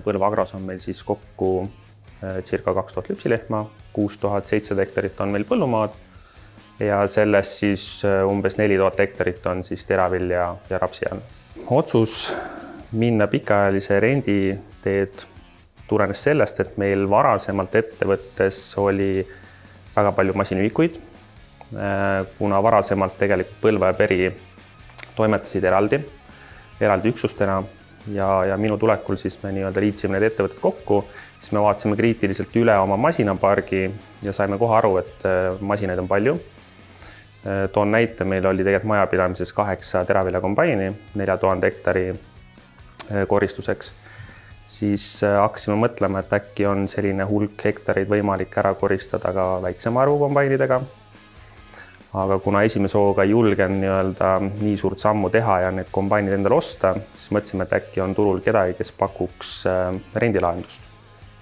Põlva Agros on meil siis kokku circa 2000 lüpsilehma, 6700 hektarit on meil põllumaad ja sellest siis umbes 4000 hektarit on siis teravilja ja rapsi all. Otsus minna pikaajalise rendi teed tulenes sellest, et meil varasemalt ettevõttes oli väga palju masinaühikuid, kuna varasemalt tegelikult Põlva ja Peri toimetasid eraldi üksustena ja minu tulekul siis me liitsime need ettevõtted kokku, siis me vaatasime kriitiliselt üle oma masinapargi ja saime kohe aru, et masinaid on palju. Toon näite, meil oli tegelikult majapidamises 8 teraviljakombaini 4000 hektari koristuseks. Siis hakkasime mõtlema, et äkki on selline hulk hektareid võimalik ära koristada ka väiksema arvu kombainidega. Aga kuna esimese hooga ei julgenud nii suurt sammu teha ja need kombainid endale osta, siis mõtlesime, et äkki on turul kedagi, kes pakuks rendilahendust.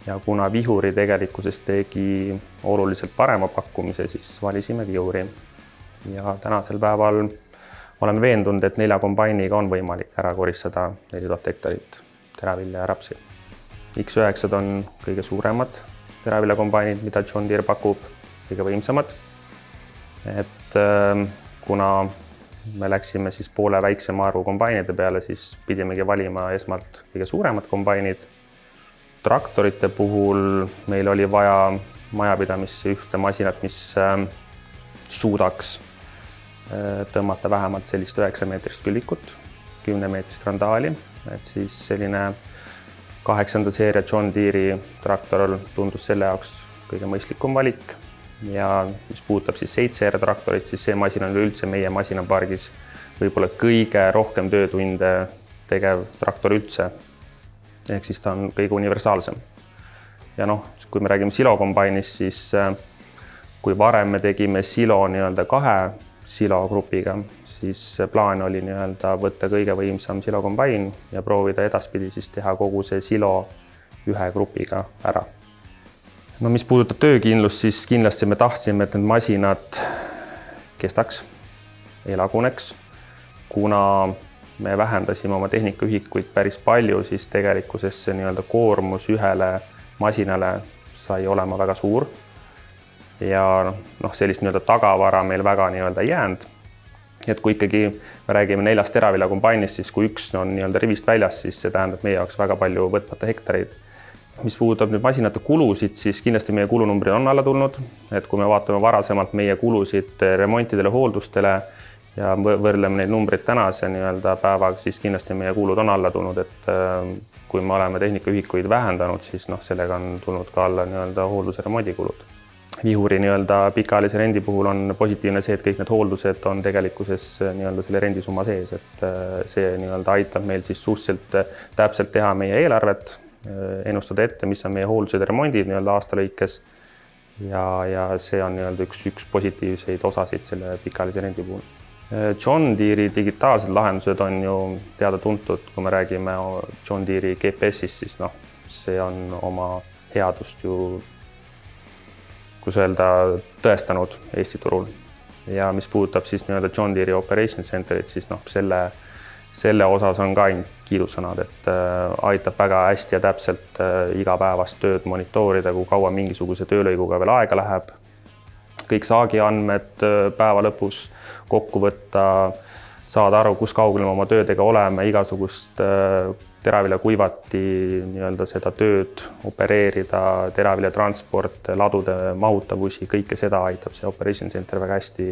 Ja kuna Vihuri tegelikkuses tegi oluliselt parema pakkumise, siis valisime Vihuri. Ja tänasel päeval oleme veendunud, et 4 kombainiga on võimalik ära koristada 4000 hektarit teravilja ja rapsi. X9 on kõige suuremad teraviljakombainid, mida John Deere pakub, kõige võimsamad. Et kuna me läksime siis poole väiksema arvu kombainide peale, siis pidimegi valima esmalt kõige suuremad kombainid. Traktorite puhul meil oli vaja majapidamisse ühte masinat, mis suudaks tõmmata vähemalt sellist 9-meetrist küllikut, 10-meetrist randaali, et siis selline 8. seeria John Deere'i traktor tundus selle jaoks kõige mõistlikum valik. Ja mis puudutab siis 7R traktorit, siis see masin on üldse meie masinapargis võib-olla kõige rohkem töötunde tegev traktor üldse. Ehk siis ta on kõige universaalsem. Ja kui me räägime silokombainis, siis kui varem me tegime silo 2 silogrupiga, siis plaan oli võtta kõige võimsam silokombain ja proovida edaspidi siis teha kogu see silo 1 grupiga ära. Mis puudutab töökindlust, siis kindlasti me tahtsime, et need masinad kestaks, ei laguneks. Kuna me vähendasime oma tehnikaühikuid päris palju, siis tegelikkuses see koormus ühele masinale sai olema väga suur. Ja sellist tagavara meil väga ei jäänud. Et kui ikkagi me räägime 4 teraviljakombainist, siis kui üks on rivist väljas, siis see tähendab meie jaoks väga palju võtmata hektareid. Mis puudutab nüüd masinate kulusid, siis kindlasti meie kulunumbrid on alla tulnud. Et kui me vaatame varasemalt meie kulusid remontidele, hooldustele ja võrdleme neid numbrid tänase päevaga, siis kindlasti meie kulud on alla tulnud. Et kui me oleme tehnikaühikuid vähendanud, siis sellega on tulnud ka alla hoolduse remondikulud. Vihuri pikaajalise rendi puhul on positiivne see, et kõik need hooldused on tegelikkuses selle rendisumma sees, et see aitab meil siis suhteliselt täpselt teha meie eelarvet, ennustada ette, mis on meie hooldused ja remondid aasta lõikes ja see on üks positiivseid osasid selle pikaajalise rendi puhul. John Deere'i digitaalsed lahendused on ju teada tuntud, kui me räägime John Deere'i GPS-ist, siis see on oma headust ju tõestanud Eesti turul. Ja mis puudutab siis John Deere'i Operation Centerit, siis selle osas on ka kiidusõnad, et aitab väga hästi ja täpselt igapäevast tööd monitoorida, kui kaua mingisuguse töölõiguga veel aega läheb. Kõik saagiandmed päeva lõpus kokku võtta, saada aru, kus kaugel me oma töödega oleme, igasugust teravilja kuivati seda tööd opereerida, teravilja transport, ladude mahutavusi, kõike seda aitab see Operation Center väga hästi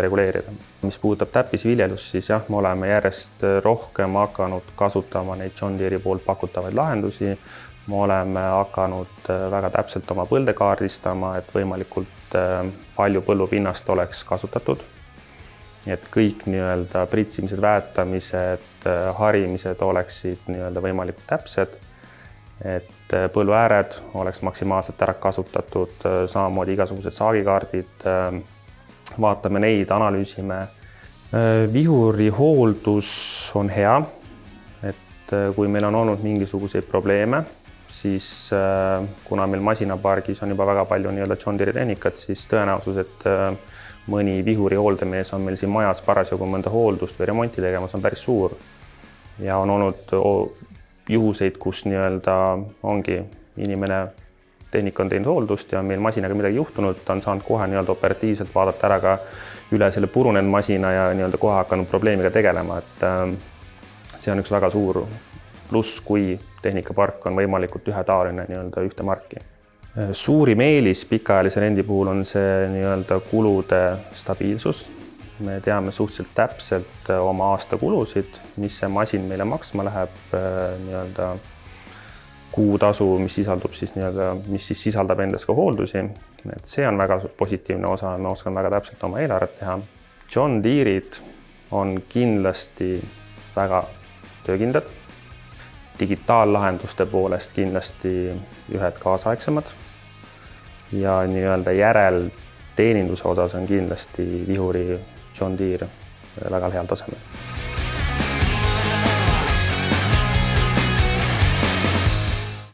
reguleerida. Mis puudutab täppisviljelust, siis jah, me oleme järjest rohkem hakanud kasutama neid John Deere'i poolt pakutavaid lahendusi. Me oleme hakanud väga täpselt oma põlde kaardistama, et võimalikult palju põllupinnast oleks kasutatud. Et kõik pritsimised, väetamised, harimised oleksid võimalikult täpsed, et põlluääred oleks maksimaalselt ära kasutatud, samamoodi igasugused saagikaardid, vaatame neid, analüüsime. Vihuri hooldus on hea, et kui meil on olnud mingisuguseid probleeme, siis kuna meil masinapargis on juba väga palju John Deere tehnikat, siis tõenäosus, et mõni Vihuri hooldemees on meil siin majas parasjagu mõnda hooldust või remonti tegemas, on päris suur. Ja on olnud juhuseid, kus nii-öelda ongi inimene, tehnik on teinud hooldust ja meil masinaga midagi juhtunud, ta on saanud kohe nii-öelda operatiivselt vaadata ära ka üle selle purunenud masina ja nii-öelda kohe hakanud probleemiga tegelema, et see on üks väga suur pluss, kui tehnikapark on võimalikult ühetaoline nii-öelda ühte marki. Suurim eelis pikaajalise rendi puhul on see nii-öelda kulude stabiilsus. Me teame suhteliselt täpselt oma aasta kulusid, mis see masin meile maksma läheb, nii-öelda kuutasu, mis sisaldub siis nii-öelda, mis siis sisaldab endas ka hooldusi. Et see on väga positiivne osa, ma oskan väga täpselt oma eelarvet teha. John Deere'id on kindlasti väga töökindlad. Digitaallahenduste poolest kindlasti ühed kaasaegsemad ja nii-öelda järelteeninduse osas on kindlasti vihuri John Deere väga heal tasemel.